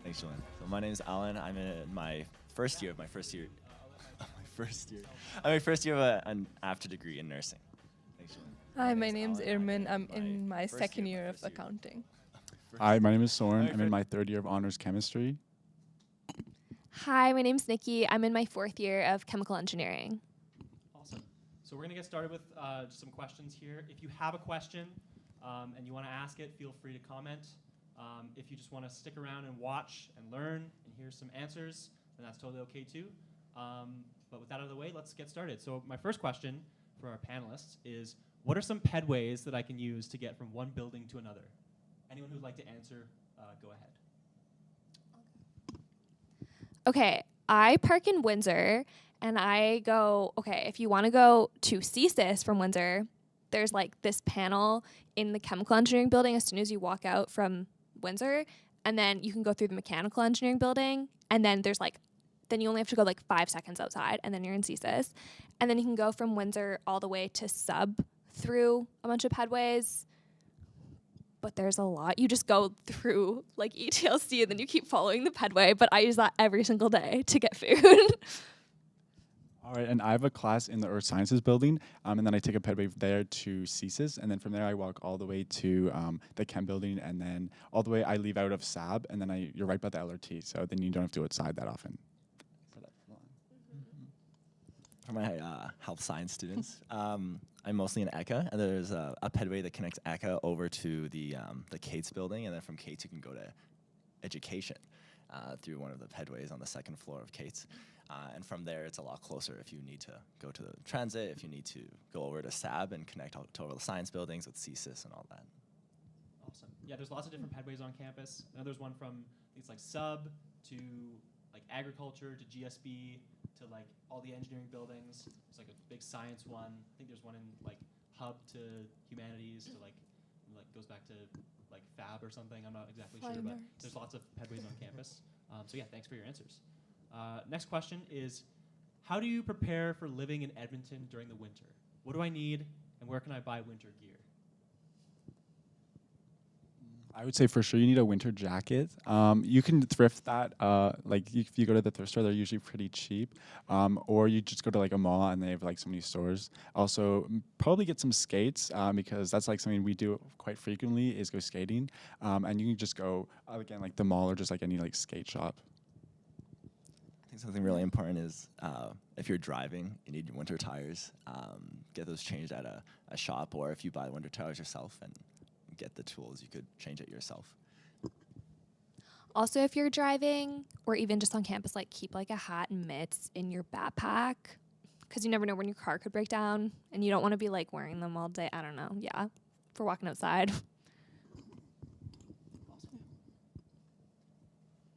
Thanks, Julian. So my name is Alan. I'm in my first year of my first year. my first year. I'm my first year of an after degree in nursing. Thanks, Julian. Hi, my name name's is Alan. Irmin. I'm in my first second year year of of my first year. accounting. Hi, my name is Soren. Hi, I'm in my third year of honors chemistry. Hi, my name's Nikki. I'm in my fourth year of chemical engineering. Awesome. So we're going to get started with just some questions here. If you have a question and you want to ask it, feel free to comment. If you just want to stick around and watch and learn and hear some answers, then that's totally okay too. But with that out of the way, let's get started. So my first question for our panelists is, what are some pedways that I can use to get from one building to another? Anyone who'd like to answer, go ahead. Okay, I park in Windsor, and I go, okay, if you want to go to CSIS from Windsor, there's like this panel in the chemical engineering building as soon as you walk out from Windsor, and then you can go through the mechanical engineering building, and then there's like, then you only have to go like 5 seconds outside, and then you're in CSIS. And then you can go from Windsor all the way to Sub through a bunch of pedways. But there's a lot. You just go through like ETLC and then you keep following the pedway. But I use that every single day to get food. All right, and I have a class in the Earth Sciences building, and then I take a pedway there to CSIS, and then from there I walk all the way to the Chem building, and then all the way I leave out of SAB, and then you're right by the LRT, so then you don't have to go outside that often. For my health science students, I'm mostly in ECA, and there's a pedway that connects ECA over to the Cates building, and then from Cates you can go to education through one of the pedways on the second floor of Cates. And from there, it's a lot closer if you need to go to the transit, if you need to go over to SAB and connect to all the science buildings with CSIS and all that. Awesome. Yeah, there's lots of different pedways on campus. I know there's one from, it's like Sub to like agriculture to GSB to like all the engineering buildings. There's like a big science one. I think there's one in like Hub to humanities to like goes back to like Fab or something. I'm not exactly sure, but there's lots of pedways on campus. So yeah, thanks for your answers. Next question is, how do you prepare for living in Edmonton during the winter? What do I need, and where can I buy winter gear? I would say for sure you need a winter jacket. You can thrift that, like if you go to the thrift store, they're usually pretty cheap. Or you just go to like a mall and they have like so many stores. Also, probably get some skates because that's like something we do quite frequently is go skating. And you can just go, again, like the mall or just like any like skate shop. I think something really important is if you're driving, you need your winter tires. Get those changed at a shop, or if you buy winter tires yourself and get the tools, you could change it yourself. Also, if you're driving or even just on campus, like keep like a hat and mitts in your backpack because you never know when your car could break down and you don't want to be like wearing them all day. I don't know. Yeah, for walking outside. Awesome.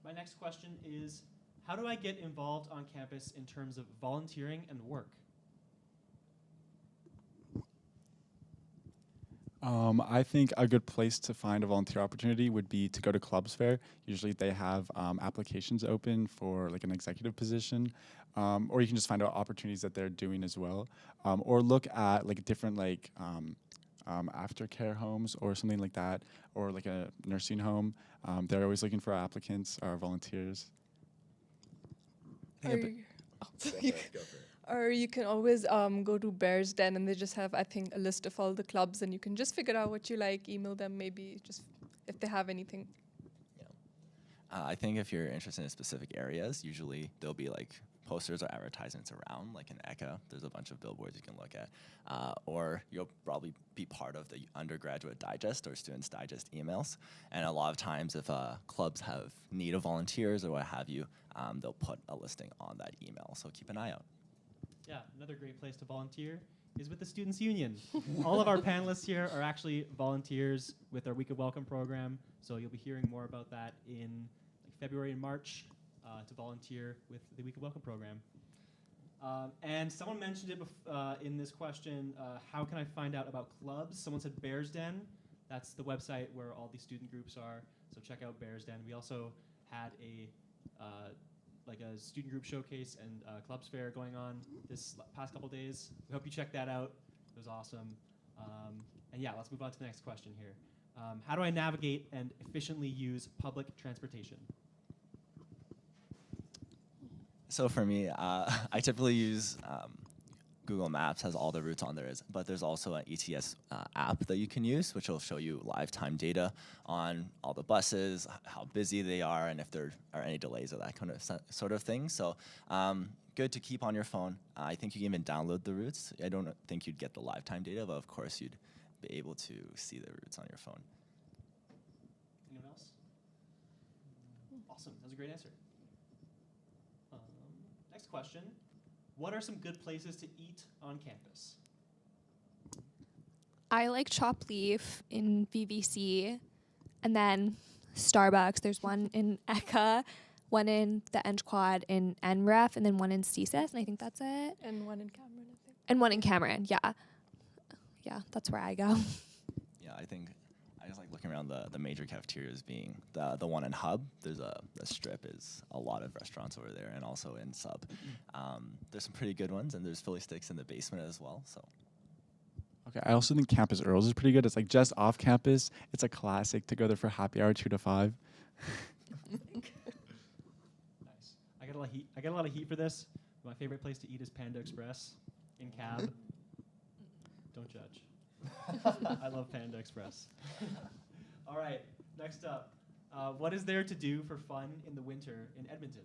My next question is, how do I get involved on campus in terms of volunteering and work? I think a good place to find a volunteer opportunity would be to go to Clubs Fair. Usually they have applications open for like an executive position, or you can just find out opportunities that they're doing as well, or look at like different like aftercare homes or something like that, or like a nursing home. They're always looking for applicants or volunteers. Or you can always go to Bear's Den, and they just have, I think, a list of all the clubs, and you can just figure out what you like, email them maybe, just if they have anything. Yeah. I think if you're interested in specific areas, usually there'll be like posters or advertisements around, like in ECA, there's a bunch of billboards you can look at. Or you'll probably be part of the undergraduate digest or students digest emails. And a lot of times if clubs have need of volunteers or what have you, they'll put a listing on that email. So keep an eye out. Yeah, another great place to volunteer is with the Students' Union. All of our panelists here are actually volunteers with our Week of Welcome program, so you'll be hearing more about that in like February and March to volunteer with the Week of Welcome program. And someone mentioned it in this question, how can I find out about clubs? Someone said Bear's Den. That's the website where all these student groups are, so check out Bear's Den. We also had a student group showcase and clubs fair going on this past couple days. We hope you check that out. It was awesome. And yeah, let's move on to the next question here. How do I navigate and efficiently use public transportation? So for me, I typically use Google Maps has all the routes on there, but there's also an ETS app that you can use, which will show you live time data on all the buses, how busy they are, and if there are any delays or that kind of sort of thing. So good to keep on your phone. I think you can even download the routes. I don't think you'd get the live time data, but of course you'd be able to see the routes on your phone. Anyone else? Awesome. That was a great answer. Next question. What are some good places to eat on campus? I like Chop Leaf in VVC, and then Starbucks. There's one in ECA, one in the Eng Quad in NREF, and then one in CSIS, and I think that's it. And one in Cameron, I think. And one in Cameron, yeah. Yeah, that's where I go. Yeah, I think I just like looking around the major cafeterias being the one in Hub. There's the Strip is a lot of restaurants over there, and also in Sub. There's some pretty good ones, and there's Philly Sticks in the basement as well. So. Okay, I also think Campus Earls is pretty good. It's like just off campus. It's a classic to go there for happy hour 2 to 5. Nice. I get a lot of heat for this. My favorite place to eat is Panda Express in Cab. Don't judge. I love Panda Express. All right, next up. What is there to do for fun in the winter in Edmonton?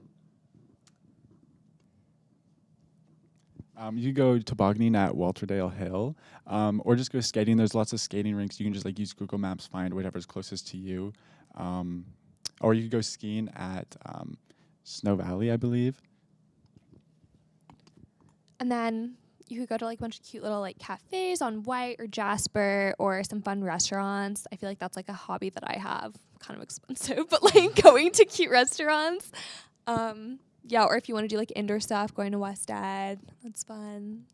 You could go tobogganing at Walterdale Hill, or just go skating. There's lots of skating rinks. You can just like use Google Maps, find whatever's closest to you. Or you could go skiing at Snow Valley, I believe. And then you could go to like a bunch of cute little like cafes on White or Jasper, or some fun restaurants. I feel like that's like a hobby that I have. Kind of expensive, but like going to cute restaurants. Yeah, or if you want to do like indoor stuff, going to West Ed, that's fun.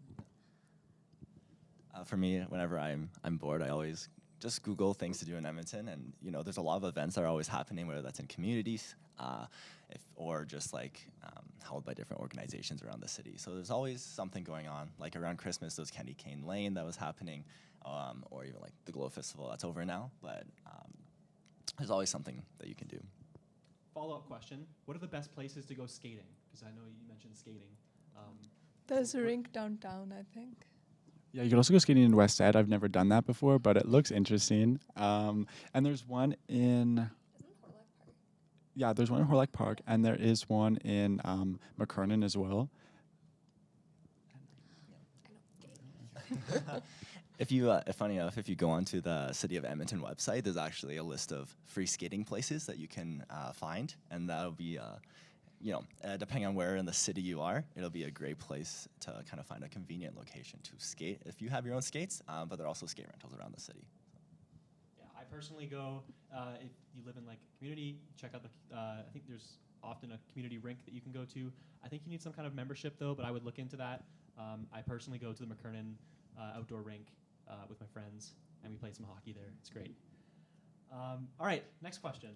For me, whenever I'm bored, I always just Google things to do in Edmonton, and there's a lot of events that are always happening, whether that's in communities, or just like held by different organizations around the city. So there's always something going on. Like around Christmas, there was Candy Cane Lane that was happening, or even like the Glow Festival that's over now. But there's always something that you can do. Follow-up question. What are the best places to go skating? Because I know you mentioned skating. There's a rink downtown, I think. Yeah, you could also go skating in West Ed. I've never done that before, but it looks interesting. And there's one in... Yeah, there's one in Horlock Park, and there is one in McKernan as well. Funny enough, if you go onto the City of Edmonton website, there's actually a list of free skating places that you can find, and that'll be, depending on where in the city you are, it'll be a great place to kind of find a convenient location to skate if you have your own skates, but there are also skate rentals around the city. Yeah, I personally go, if you live in like a community, check out I think there's often a community rink that you can go to. I think you need some kind of membership though, but I would look into that. I personally go to the McKernan outdoor rink with my friends, and we play some hockey there. It's great. All right, next question.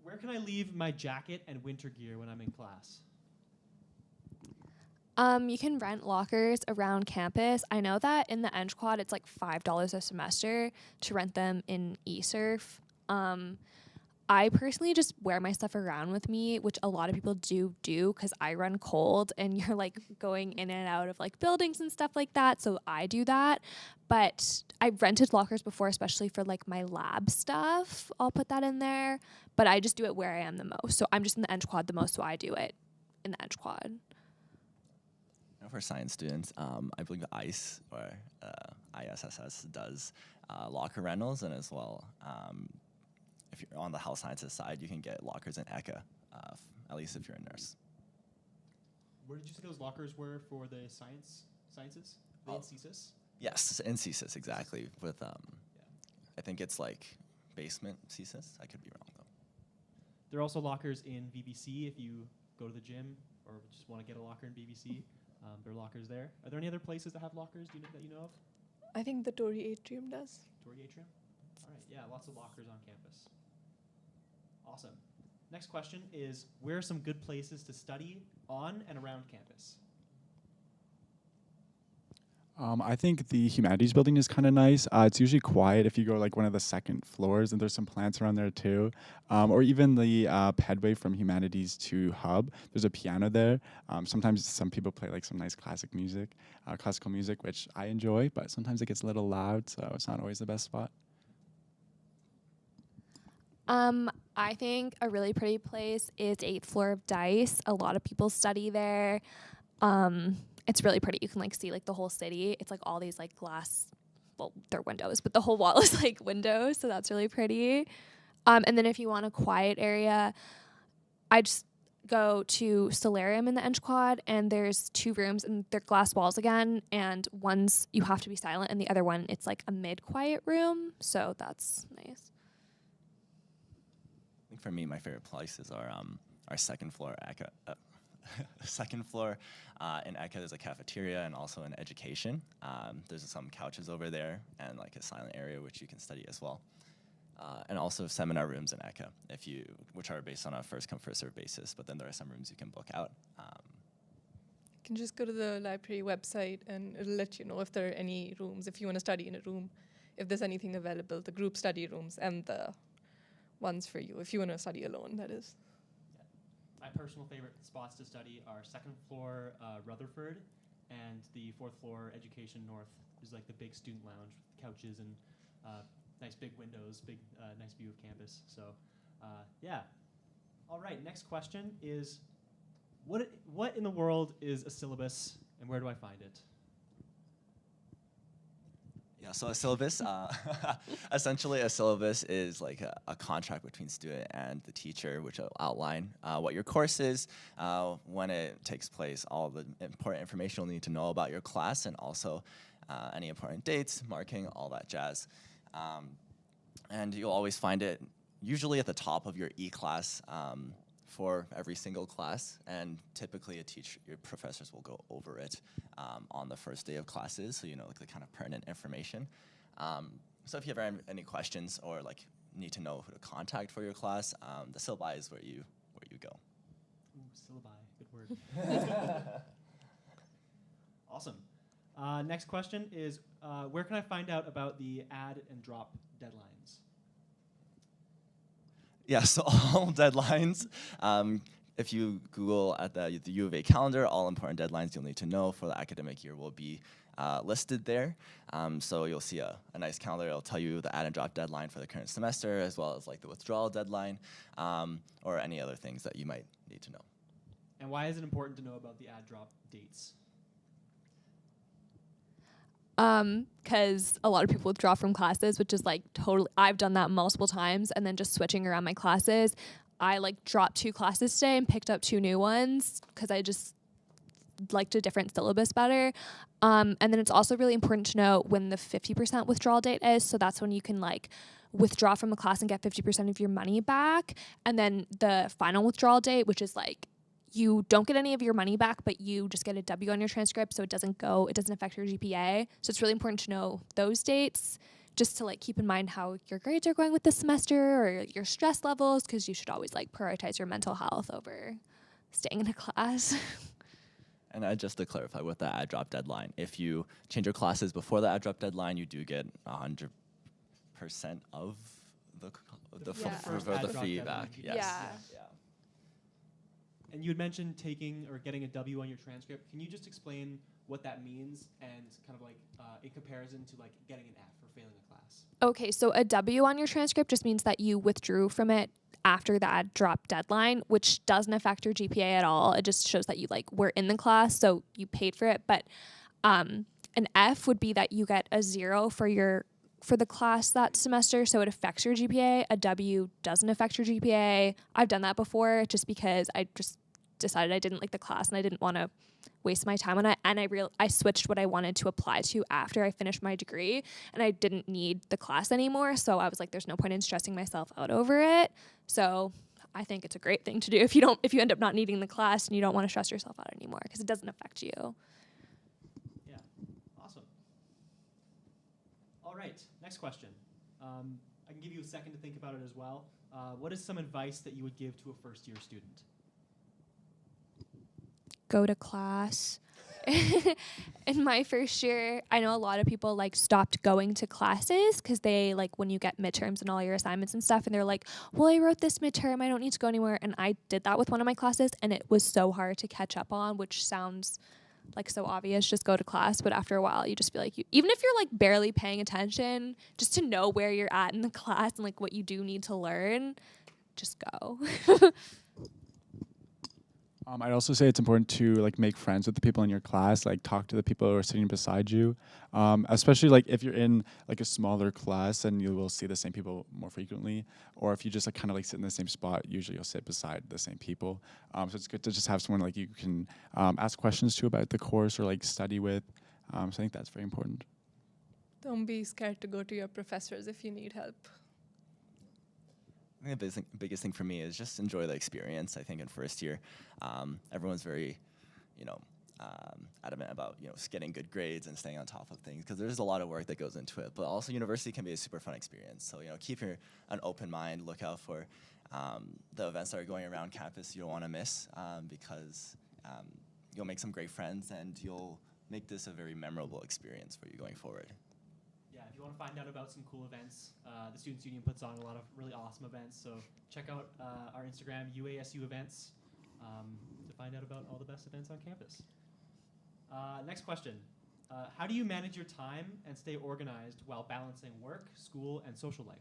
Where can I leave my jacket and winter gear when I'm in class? You can rent lockers around campus. I know that in the Eng Quad, it's like $5 a semester to rent them in eSurf. I personally just wear my stuff around with me, which a lot of people do because I run cold and you're like going in and out of like buildings and stuff like that. So I do that. But I've rented lockers before, especially for like my lab stuff. I'll put that in there. But I just do it where I am the most. So I'm just in the Eng Quad the most, so I do it in the Eng Quad. For science students, I believe ICE or ISSS does locker rentals, and as well, if you're on the health sciences side, you can get lockers in ECA, at least if you're a nurse. Where did you say those lockers were for the sciences? The CSIS? Yes, in CSIS, exactly. With I think it's like basement CSIS. I could be wrong though. There are also lockers in VBC if you go to the gym or just want to get a locker in VBC. There are lockers there. Are there any other places that have lockers that you know of? I think the Tory Atrium does. Tory Atrium? All right, yeah, lots of lockers on campus. Awesome. Next question is, where are some good places to study on and around campus? I think the humanities building is kind of nice. It's usually quiet if you go like one of the second floors, and there's some plants around there too. Or even the pedway from humanities to hub. There's a piano there. Sometimes some people play like some nice classic music, classical music, which I enjoy, but sometimes it gets a little loud, so it's not always the best spot. I think a really pretty place is 8th floor of Dice. A lot of people study there. It's really pretty. You can like see like the whole city. It's like all these like glass, well, they're windows, but the whole wall is like windows, so that's really pretty. And then if you want a quiet area, I just go to Solarium in the Ench Quad, and there's 2 rooms, and they're glass walls again, and one's you have to be silent, and the other one it's like a mid-quiet room, so that's nice. I think for me, my favorite places are our second floor ECHA. Second floor in ECHA, there's a cafeteria and also an education. There's some couches over there and like a silent area which you can study as well. And also seminar rooms in ECHA, which are based on a first come first served basis. But then there are some rooms you can book out. You can just go to the library website and it'll let you know if there are any rooms, if you want to study in a room, if there's anything available, the group study rooms and the ones for you, if you want to study alone, that is. Yeah. My personal favorite spots to study are second floor Rutherford and the 4th floor Education North. There's like the big student lounge with couches and nice big windows, nice view of campus. So yeah. All right, next question is, what in the world is a syllabus and where do I find it? Yeah, so a syllabus, essentially a syllabus is like a contract between student and the teacher, which will outline what your course is, when it takes place, all the important information you'll need to know about your class, and also any important dates, marking, all that jazz. And you'll always find it usually at the top of your E-class for every single class, and typically your professors will go over it on the first day of classes, so you know like the kind of pertinent information. So if you have any questions or like need to know who to contact for your class, the syllabi is where you go. Ooh, syllabi, good word. Awesome. Next question is, where can I find out about the add and drop deadlines? Yeah, so all deadlines, if you Google at the U of A calendar, all important deadlines you'll need to know for the academic year will be listed there. So you'll see a nice calendar. It'll tell you the add and drop deadline for the current semester, as well as like the withdrawal deadline, or any other things that you might need to know. And why is it important to know about the add drop dates? Because a lot of people withdraw from classes, which is like totally, I've done that multiple times, and then just switching around my classes. I like dropped 2 classes today and picked up 2 new ones because I just liked a different syllabus better. And then it's also really important to know when the 50% withdrawal date is. So that's when you can like withdraw from a class and get 50% of your money back. And then the final withdrawal date, which is like you don't get any of your money back, but you just get a W on your transcript, so it doesn't affect your GPA. So it's really important to know those dates, just to like keep in mind how your grades are going with this semester or your stress levels, because you should always like prioritize your mental health over staying in a class. And just to clarify with the add drop deadline, if you change your classes before the add drop deadline, you do get 100% of the fee back. Yes. Yeah. And you had mentioned taking or getting a W on your transcript. Can you just explain what that means and kind of like in comparison to like getting an F or failing a class? Okay, so a W on your transcript just means that you withdrew from it after the add drop deadline, which doesn't affect your GPA at all. It just shows that you like were in the class, so you paid for it. But an F would be that you get a 0 for the class that semester, so it affects your GPA. A W doesn't affect your GPA. I've done that before just because I just decided I didn't like the class and I didn't want to waste my time on it. And I switched what I wanted to apply to after I finished my degree, and I didn't need the class anymore. So I was like, there's no point in stressing myself out over it. So I think it's a great thing to do if you end up not needing the class and you don't want to stress yourself out anymore, because it doesn't affect you. Yeah, awesome. All right, next question. I can give you a second to think about it as well. What is some advice that you would give to a first-year student? Go to class. in my first year, I know a lot of people like stopped going to classes because they like when you get midterms and all your assignments and stuff, and they're like, well, I wrote this midterm, I don't need to go anywhere. And I did that with one of my classes, and it was so hard to catch up on, which sounds like so obvious, just go to class. But after a while, you just feel like even if you're like barely paying attention, just to know where you're at in the class and like what you do need to learn, just go. I'd also say it's important to like make friends with the people in your class, like talk to the people who are sitting beside you, especially like if you're in like a smaller class and you will see the same people more frequently, or if you just like kind of like sit in the same spot, usually you'll sit beside the same people. So it's good to just have someone like you can ask questions to about the course or like study with. So I think that's very important. Don't be scared to go to your professors if you need help. I think the biggest thing for me is just enjoy the experience. I think in first year, everyone's very, adamant about just getting good grades and staying on top of things because there's a lot of work that goes into it. But also, university can be a super fun experience. So keep an open mind. Look out for the events that are going around campus you don't want to miss because you'll make some great friends and you'll make this a very memorable experience for you going forward. Yeah, if you want to find out about some cool events, the Students' Union puts on a lot of really awesome events. So check out our Instagram, UASU Events, to find out about all the best events on campus. Next question. How do you manage your time and stay organized while balancing work, school, and social life?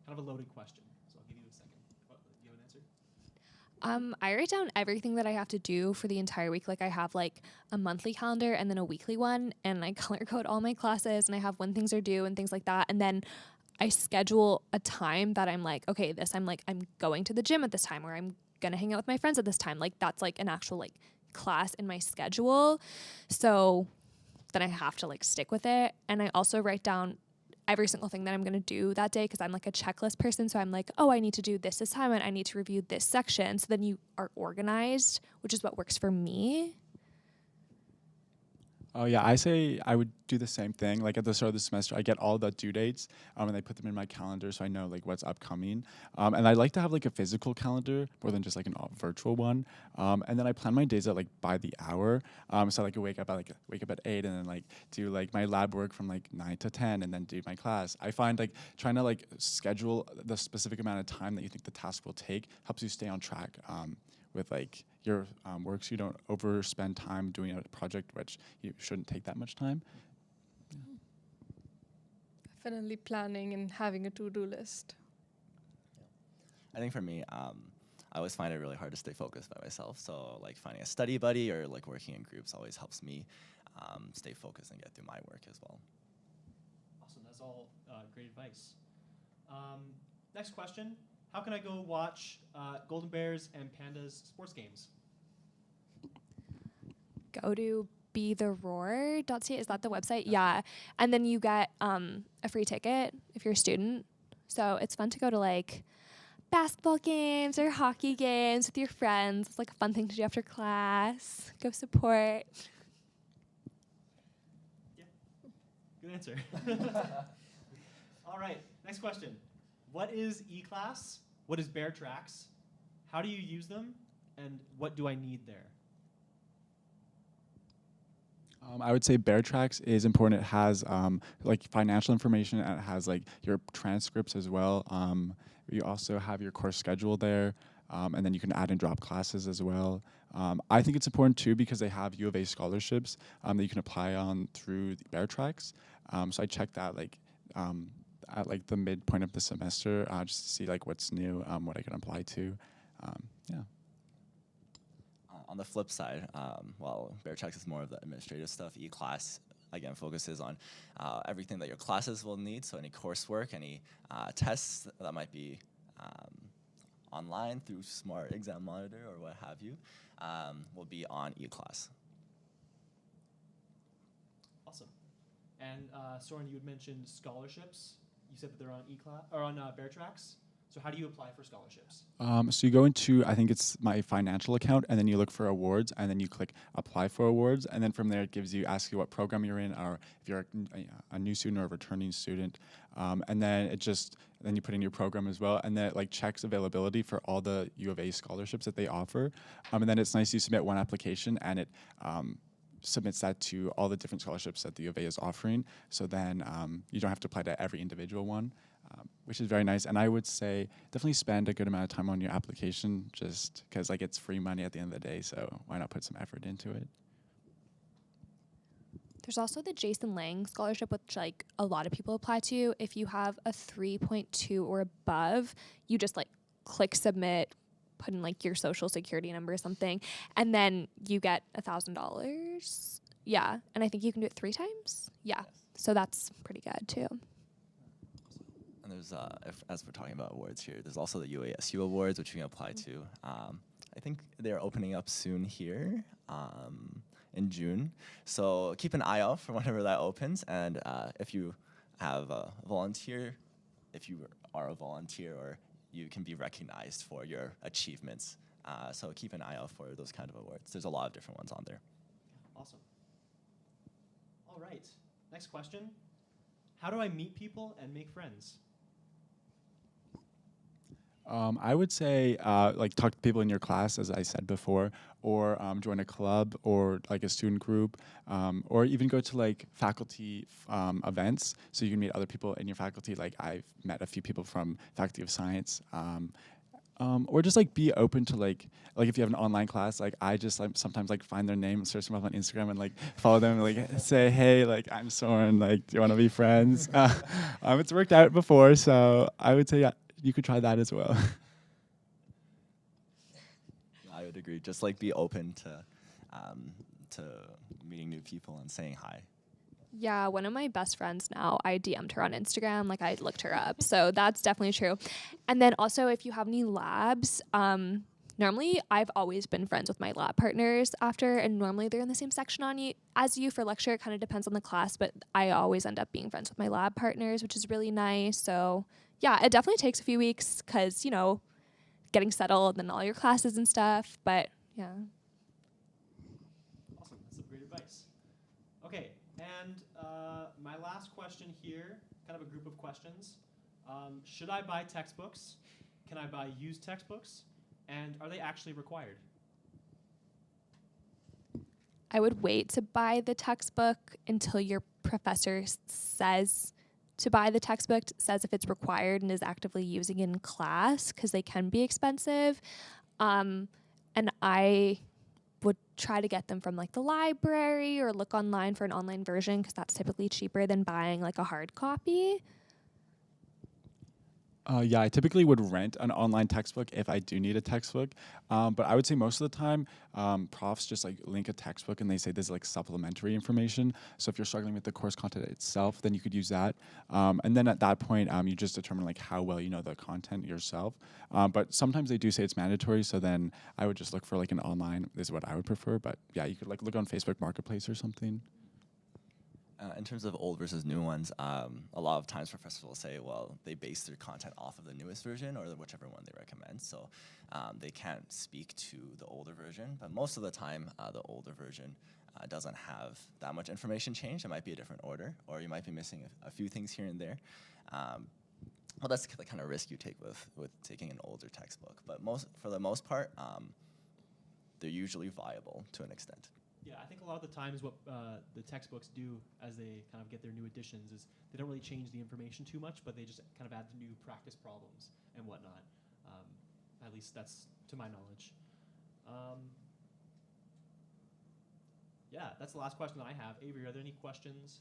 Kind of a loaded question, so I'll give you a second. Do you have an answer? I write down everything that I have to do for the entire week. Like I have like a monthly calendar and then a weekly one, and I color code all my classes, and I have when things are due and things like that. And then I schedule a time that I'm like, okay, I'm going to the gym at this time, or I'm gonna hang out with my friends at this time. Like that's like an actual like class in my schedule. So then I have to like stick with it. And I also write down every single thing that I'm going to do that day because I'm like a checklist person. So I'm like, oh, I need to do this assignment. I need to review this section. So then you are organized, which is what works for me. Oh yeah, I say I would do the same thing. Like at the start of the semester, I get all the due dates, and I put them in my calendar so I know like what's upcoming. And I like to have like a physical calendar more than just like a virtual one. And then I plan my days out like by the hour. So like I wake up at 8, and then like do like my lab work from like 9 to 10, and then do my class. I find like trying to like schedule the specific amount of time that you think the task will take helps you stay on track. With like your work, so you don't overspend time doing a project which you shouldn't take that much time. Yeah. Definitely planning and having a to-do list. I think for me, I always find it really hard to stay focused by myself. So like finding a study buddy or like working in groups always helps me stay focused and get through my work as well. Awesome, that's all great advice. Next question. How can I go watch Golden Bears and Pandas sports games? Go to betheroar.ca. Is that the website? Yeah. And then you get a free ticket if you're a student. So it's fun to go to like basketball games or hockey games with your friends. It's like a fun thing to do after class. Go support. Yeah, good answer. All right, next question. What is eClass? What is Bear Tracks? How do you use them? And what do I need there? I would say Bear Tracks is important. It has like financial information, and it has like your transcripts as well. You also have your course schedule there, and then you can add and drop classes as well. I think it's important too because they have U of A scholarships that you can apply on through the Bear Tracks. So I checked that like at like the midpoint of the semester just to see like what's new, what I can apply to. Yeah. On the flip side, while Bear Tracks is more of the administrative stuff, eClass again focuses on everything that your classes will need. So any coursework, any tests that might be online through Smart Exam Monitor or what have you, will be on eClass. Awesome. And Soren, you had mentioned scholarships. You said that they're on eClass or on Bear Tracks. So how do you apply for scholarships? So you go into, I think it's my financial account, and then you look for awards, and then you click apply for awards, and then from there it asks you what program you're in, or if you're a new student or a returning student, and then then you put in your program as well, and then it like checks availability for all the U of A scholarships that they offer, and then it's nice you submit one application, and it submits that to all the different scholarships that the U of A is offering. So then you don't have to apply to every individual one, which is very nice. And I would say definitely spend a good amount of time on your application, just because like it's free money at the end of the day. So why not put some effort into it? There's also the Jason Lang scholarship, which like a lot of people apply to. If you have a 3.2 or above, you just like click submit, put in like your social security number or something, and then you get $1,000. Yeah, and I think you can do it 3 times. Yeah, so that's pretty good too. And there's, as we're talking about awards here, there's also the UASU awards, which you can apply to. I think they're opening up soon here in June. So keep an eye out for whenever that opens. And if you have a volunteer, if you are a volunteer, or you can be recognized for your achievements. So keep an eye out for those kind of awards. There's a lot of different ones on there. Awesome. All right. Next question. How do I meet people and make friends? I would say like talk to people in your class, as I said before, or join a club or like a student group, or even go to like faculty events so you can meet other people in your faculty. Like I've met a few people from Faculty of Science. Or just like be open to like if you have an online class, like I just like sometimes like find their name, search them up on Instagram, and like follow them, and like say, hey, like I'm Soren, like do you want to be friends? It's worked out before, so I would say yeah, you could try that as well. I would agree. Just like be open to meeting new people and saying hi. Yeah, one of my best friends now, I DM'd her on Instagram, like I looked her up. So that's definitely true. And then also if you have any labs, normally I've always been friends with my lab partners after, and normally they're in the same section as you for lecture. It kind of depends on the class, but I always end up being friends with my lab partners, which is really nice. So yeah, it definitely takes a few weeks because, you know, getting settled and all your classes and stuff, but yeah. Awesome. That's some great advice. Okay. And my last question here, kind of a group of questions. Should I buy textbooks? Can I buy used textbooks? And are they actually required? I would wait to buy the textbook until your professor says to buy the textbook, says if it's required and is actively using it in class, because they can be expensive. And I would try to get them from like the library or look online for an online version, because that's typically cheaper than buying like a hard copy. Yeah, I typically would rent an online textbook if I do need a textbook. But I would say most of the time, profs just like link a textbook and they say there's like supplementary information. So if you're struggling with the course content itself, then you could use that. And then at that point, you just determine like how well you know the content yourself. But sometimes they do say it's mandatory. So then I would just look for like an online is what I would prefer. But yeah, you could like look on Facebook Marketplace or something. In terms of old versus new ones, a lot of times professors will say, well, they base their content off of the newest version or whichever one they recommend. So they can't speak to the older version. But most of the time, the older version doesn't have that much information change. It might be a different order, or you might be missing a few things here and there. Well, that's the kind of risk you take with taking an older textbook. But for the most part, they're usually viable to an extent. Yeah, I think a lot of the times what the textbooks do as they kind of get their new editions is they don't really change the information too much, but they just kind of add the new practice problems and whatnot. At least that's to my knowledge. Yeah, that's the last question that I have. Avery, are there any questions?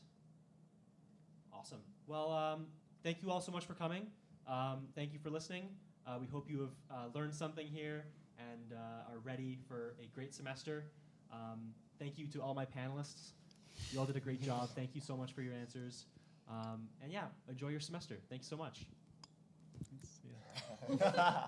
Awesome. Well, thank you all so much for coming. Thank you for listening. We hope you have learned something here and are ready for a great semester. Thank you to all my panelists. You all did a great job. Thank you so much for your answers. And yeah, enjoy your semester. Thank you so much. Yeah.